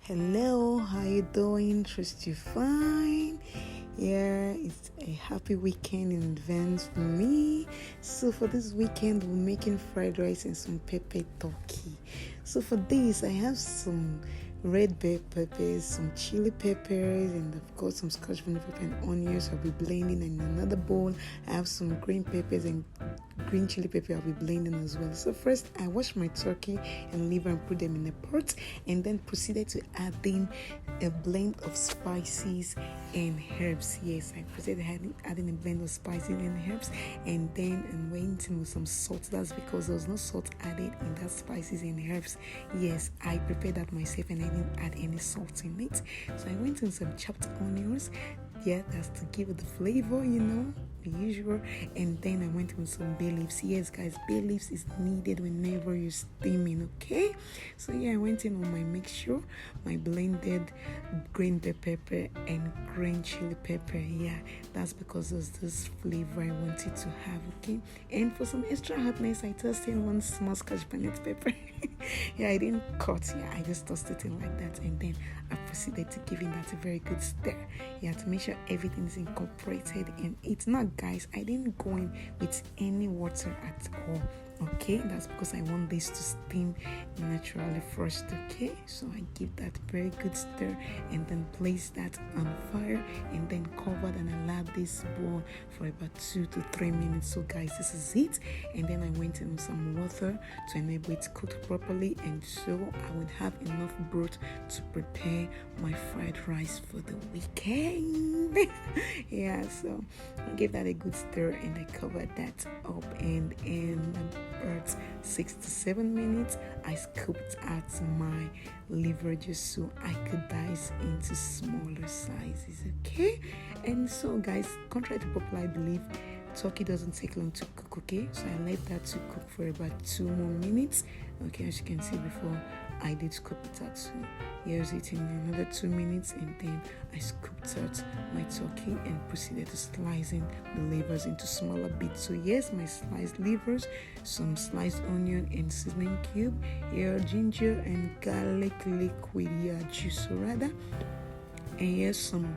Hello, how you doing? Trust you fine. Yeah, it's a happy weekend in advance for me. So for this weekend, we're making fried rice and some pepper turkey. So for this, I have some red bell peppers, some chili peppers, and of course some Scotch bonnet pepper and onions. I'll be blending in another bowl. I have some green peppers and green chili pepper. I'll be blending as well. So first, I wash my turkey and liver and put them in a pot, and then proceeded to adding a blend of spices and herbs. Yes, I proceeded adding a blend of spices and herbs, and then I went in with some salt. That's because there was no salt added in that spices and herbs. Yes, I prepared that myself and I didn't add any salt in it. So I went in some chopped onions. Yeah, that's to give it the flavor, the usual. And then I went with some bay leaves. Yes, guys, bay leaves is needed whenever you're steaming, okay? So yeah, I went in on my mixture, my blended green bell pepper and green chili pepper. Yeah, that's because of this flavor I wanted to have, okay? And for some extra hotness, I toasted one small Scotch bonnet pepper. Yeah, I didn't cut. Yeah, I just tossed it in like that, and then I proceeded to giving that a very good stir. Yeah, to make sure everything is incorporated in it. Now, guys, I didn't go in with any water at all. Okay, that's because I want this to steam naturally first. Okay, so I give that very good stir and then place that on fire and then cover and allow this boil for about 2 to 3 minutes. So guys, this is it. And then I went in with some water to enable it to cook properly, and so I would have enough broth to prepare my fried rice for the weekend. Yeah, so I gave that a good stir and I covered that up, and in about 6 to 7 minutes I scooped out my liver just so I could dice into smaller sizes. Okay, and so guys, contrary to popular I believe, turkey doesn't take long to cook. Okay, so I left that to cook for about 2 more minutes. Okay, as you can see before, I did scoop it out. So here's it in another 2 minutes, and then I scooped out my turkey and proceeded to slicing the livers into smaller bits. So yes, my sliced livers, some sliced onion and seasoning cube, here ginger and garlic liquid, juice rather, and here's some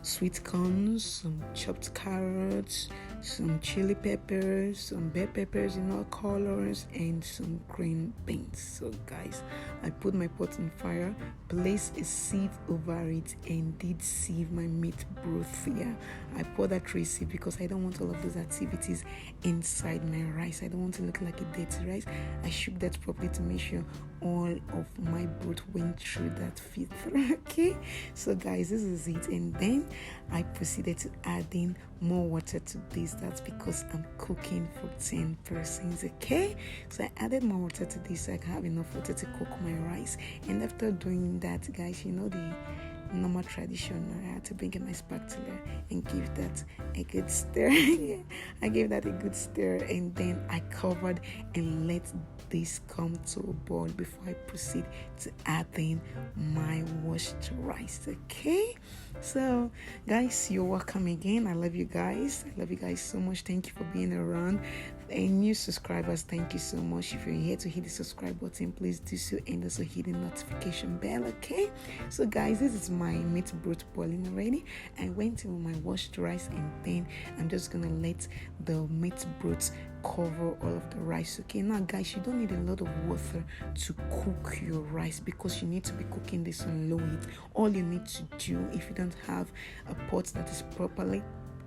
sweet corns, some chopped carrots, some chili peppers, some bell peppers in all colors, and some green beans. So guys, I put my pot on fire, placed a sieve over it, and did sieve my meat broth. Yeah, I poured that tray sieve because I don't want all of those activities inside my rice. I don't want to look like a dirty rice. I shook that properly to make sure all of my broth went through that filter. Okay, so guys, this is it. And then I proceeded to add in more water to this. That's because I'm cooking for 10 persons. Okay, so I added more water to this so I can have enough water to cook my rice. And after doing that, guys, the normal tradition, I had to bring in my spatula and give that a good stir. Yeah, I gave that a good stir, and then I covered and let this come to a boil before I proceed to adding my washed rice. Okay, so guys, you're welcome again. I love you guys. I love you guys so much. Thank you for being around. And new subscribers, thank you so much. If you're here to hit the subscribe button, please do so, and also hit the notification bell. Okay, so guys, this is my meat broth boiling already. I went in with my washed rice, and then I'm just gonna let the meat broth cover all of the rice. Okay, now guys, you don't need a lot of water to cook your rice because you need to be cooking this on low heat. All you need to do, if you don't have a pot that is properly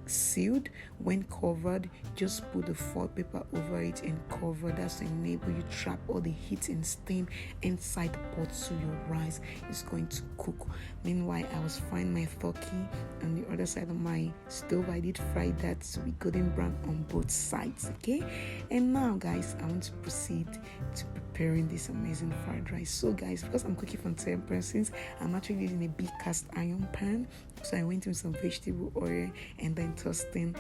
sealed, when covered, just put the foil paper over it and cover. That's to enable you trap all the heat and steam inside the pot so your rice is going to cook. Meanwhile, I was frying my turkey on the other side of my stove. I did fry that to be golden brown on both sides. Okay, and now guys, I want to proceed to preparing this amazing fried rice. So guys, because I'm cooking for 10 persons, I'm actually using a big cast iron pan. So I went in with some vegetable oil and then toasting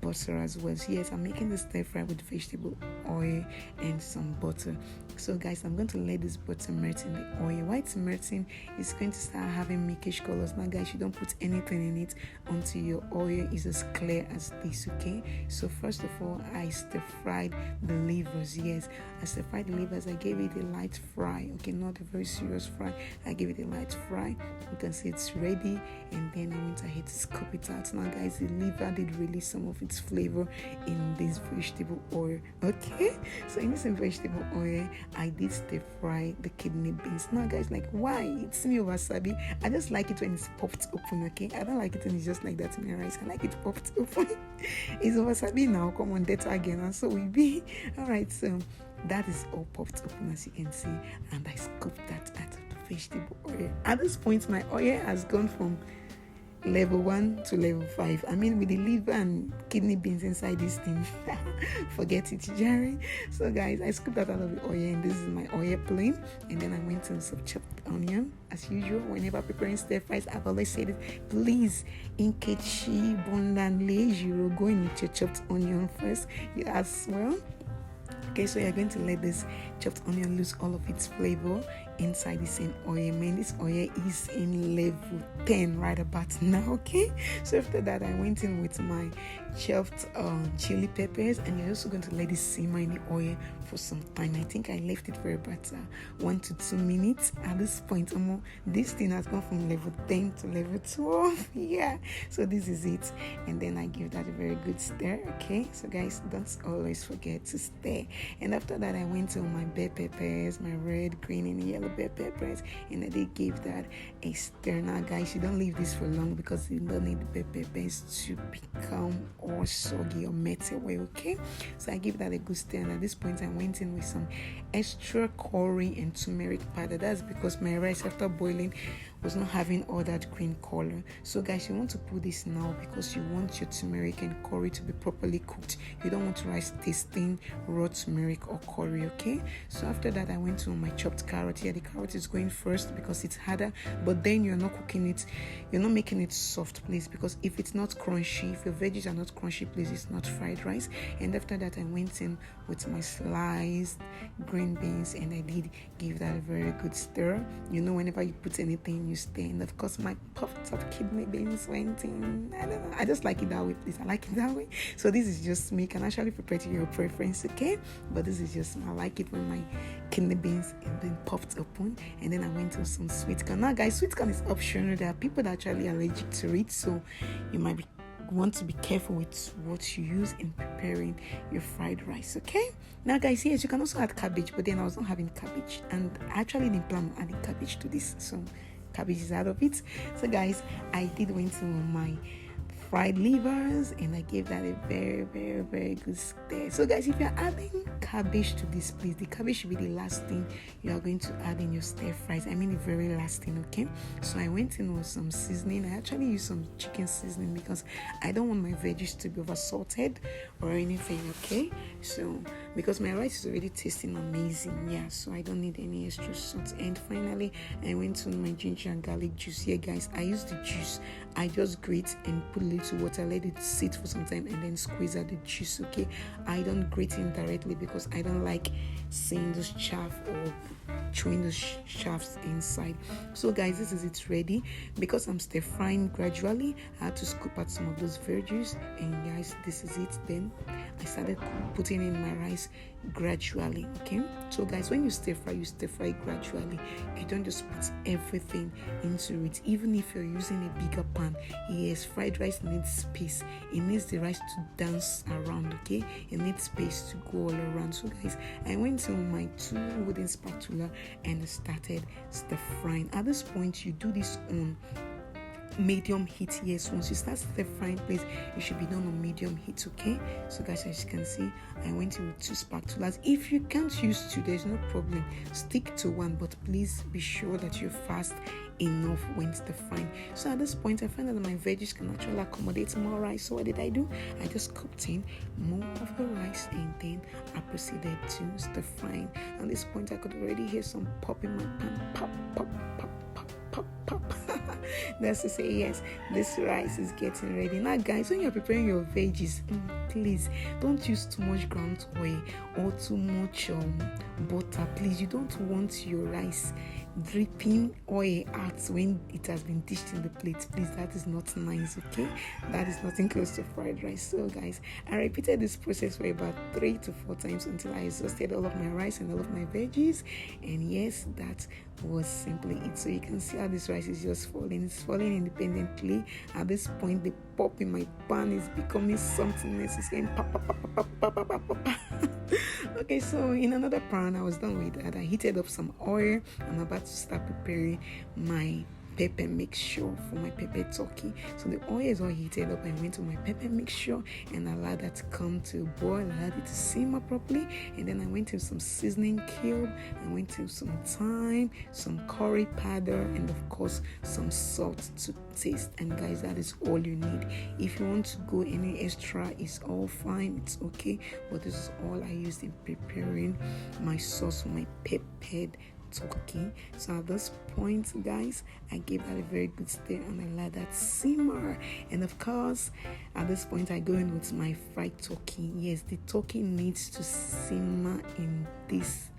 butter as well. So yes, I'm making this stir fry with vegetable oil and some butter. So guys, I'm going to let this butter melt in the oil. While it's melting, it's going to start having milkish colors. Now guys, you don't put anything in it until your oil is as clear as this. Okay, so first of all, I stir fried the livers. Yes, I stir fried the livers. I gave it a light fry, okay, not a very serious fry. I gave it a light fry. You can see it's ready, and then I went ahead to scoop it out. Now guys, the liver did release some of its flavor in this vegetable oil, okay. So in this vegetable oil, I did stir fry the kidney beans. Now guys, like, why? It's me wasabi. I just like it when it's popped open, okay. I don't like it when it's just like that in my rice. I like it popped open. It's wasabi now, come on, that again. And so we be all right. So that is all popped open, as you can see, and I scooped that out of the vegetable oil. At this point, my oil has gone from level 1 to level 5. I mean, with the liver and kidney beans inside this thing, forget it, Jerry. So guys, I scooped that out of the oil, and this is my oil plain. And then I went to some chopped onion. As usual, whenever preparing stir fries, I've always said it, please, in Kechi Bondanle Jiro, go in with your chopped onion first, as well. Okay, so you're going to let this chopped onion lose all of its flavor inside the same oil. Man, this oil is in level 10 right about now, okay. So after that, I went in with my chopped chili peppers, and you're also going to let it simmer in the oil for some time. I think I left it for about 1 to 2 minutes. At this point, this thing has gone from level 10 to level 12. Yeah, so this is it, and then I give that a very good stir, okay. So guys, don't always forget to stir. And after that, I went to my bell peppers, my red, green, and yellow bell peppers, and I did give that a stir. Now guys, you don't leave this for long because you don't need the bell peppers to become all soggy or melt away, okay. So I give that a good stir, and at this point I went in with some extra curry and turmeric powder. That's because my rice, after boiling, was not having all that green color. So guys, you want to put this now because you want your turmeric and curry to be properly cooked. You don't want rice tasting raw turmeric or curry, okay. So after that, I went to my chopped carrot. Yeah, the carrot is going first because it's harder, but then you're not cooking it, you're not making it soft, please, because if it's not crunchy, if your veggies are not crunchy, please, it's not fried rice. And after that, I went in with my sliced green beans, and I did give that a very good stir. You know, whenever you put anything, you stir. And of course, my puffed up kidney beans went in. I don't know, I just like it that way, please. I like it that way. So this is just me. You can actually prepare to your preference, okay. But this is just, I like it when my kidney beans and then popped open. And then I went to some sweet corn. Now guys, sweet corn is optional. There are people that are actually allergic to it, so you might want to be careful with what you use in preparing your fried rice, okay. Now guys, yes, you can also add cabbage, but then I was not having cabbage, and I actually didn't plan on adding cabbage to this, so cabbage is out of it. So guys, I did went to my fried livers, and I gave that a very, very, very good stir. So guys, if you're adding cabbage to this, please, the cabbage should be the last thing you are going to add in your stir fries. I mean the very last thing, okay. So I went in with some seasoning. I actually used some chicken seasoning because I don't want my veggies to be over salted or anything, okay. So because my rice is already tasting amazing, yeah, so I don't need any extra salt. And finally, I went to my ginger and garlic juice. Here guys, I used the juice, I just grate and put a little water, let it sit for some time, and then squeeze out the juice, okay. I don't grate it directly because I don't like seeing those chaff or chewing those shafts inside. So guys, this is it ready. Because I'm stir frying gradually, I had to scoop out some of those veggies, and guys, this is it. Then I started putting in my rice gradually, okay. So guys, when you stir fry gradually. You don't just put everything into it. Even if you're using a bigger pan, yes, fried rice needs space. It needs the rice to dance around, okay. It needs space to go all around. So guys, I went to my 2 wooden spatula and started stir frying. At this point, you do this on medium heat. Yes, once you start stir frying, please, it should be done on medium heat, okay. So guys, as you can see, I went in with 2 spatulas. If you can't use 2, there's no problem, stick to 1, but please be sure that you're fast enough when stir frying. So at this point, I found that my veggies can actually accommodate more rice. So what did I do? I just cooked in more of the rice, and then I proceeded to stir frying. At this point, I could already hear some pop in my pan. Pop, pop, pop, pop, pop, pop. That's to say, yes, this rice is getting ready. Now guys, when you're preparing your veggies, please don't use too much ground oil or too much butter. Please, you don't want your rice dripping oil out when it has been dished in the plate. Please, that is not nice, okay? That is nothing close to fried rice. So guys, I repeated this process for about 3 to 4 times until I exhausted all of my rice and all of my veggies. And yes, that was simply it. So you can see how this rice is just falling. It's falling independently. At this point, the pop in my pan is becoming something else. It's going pop, pop, pop, pop, pop, pop, pop, pop. Okay, so in another pan, I was done with that. I heated up some oil. I'm about to start preparing my pepper mixture for my pepper turkey. So the oil is all heated up. I went to my pepper mixture and allowed that to come to a boil. I allowed it to simmer properly, and then I went to some seasoning cube. I went to some thyme, some curry powder, and of course some salt to taste. And guys, that is all you need. If you want to go any extra, it's all fine, it's okay, but this is all I used in preparing my sauce for my peppered turkey. So at this point, guys, I gave that a very good stir and I let that simmer. And of course, at this point, I go in with my fried turkey. Yes, the turkey needs to simmer in this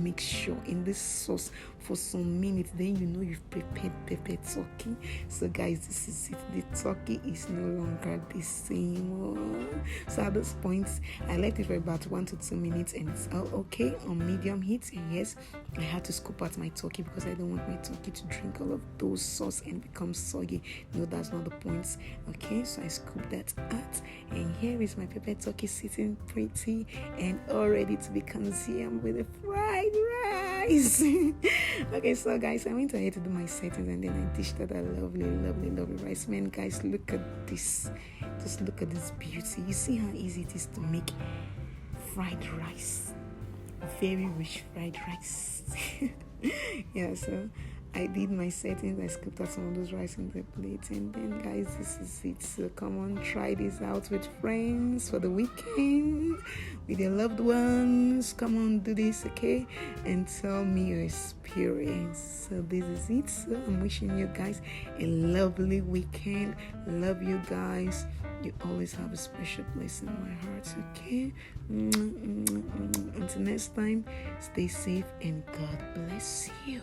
mixture, in this sauce for some minutes. Then you know you've prepared pepper turkey. So guys, this is it. The turkey is no longer the same. So at this point, I left it for about 1 to 2 minutes and it's all okay on medium heat. And yes, I had to scoop out my turkey because I don't want my turkey to drink all of those sauce and become soggy. No, that's not the point. Okay, so I scooped that out, and here is my pepper turkey sitting pretty and all ready to be consumed with a fried rice. Okay, so guys, I went ahead to do my settings and then I dished out a lovely rice. Man, guys, look at this. Just look at this beauty. You see how easy it is to make fried rice. Very rich fried rice. Yeah, so I did my settings. I scooped out some of those rice in the plate, and then guys, this is it. So come on, try this out with friends for the weekend, with your loved ones. Come on, do this, okay? And tell me your experience. So this is it. So I'm wishing you guys a lovely weekend. Love you guys. You always have a special place in my heart, okay? Until next time, stay safe and God bless you.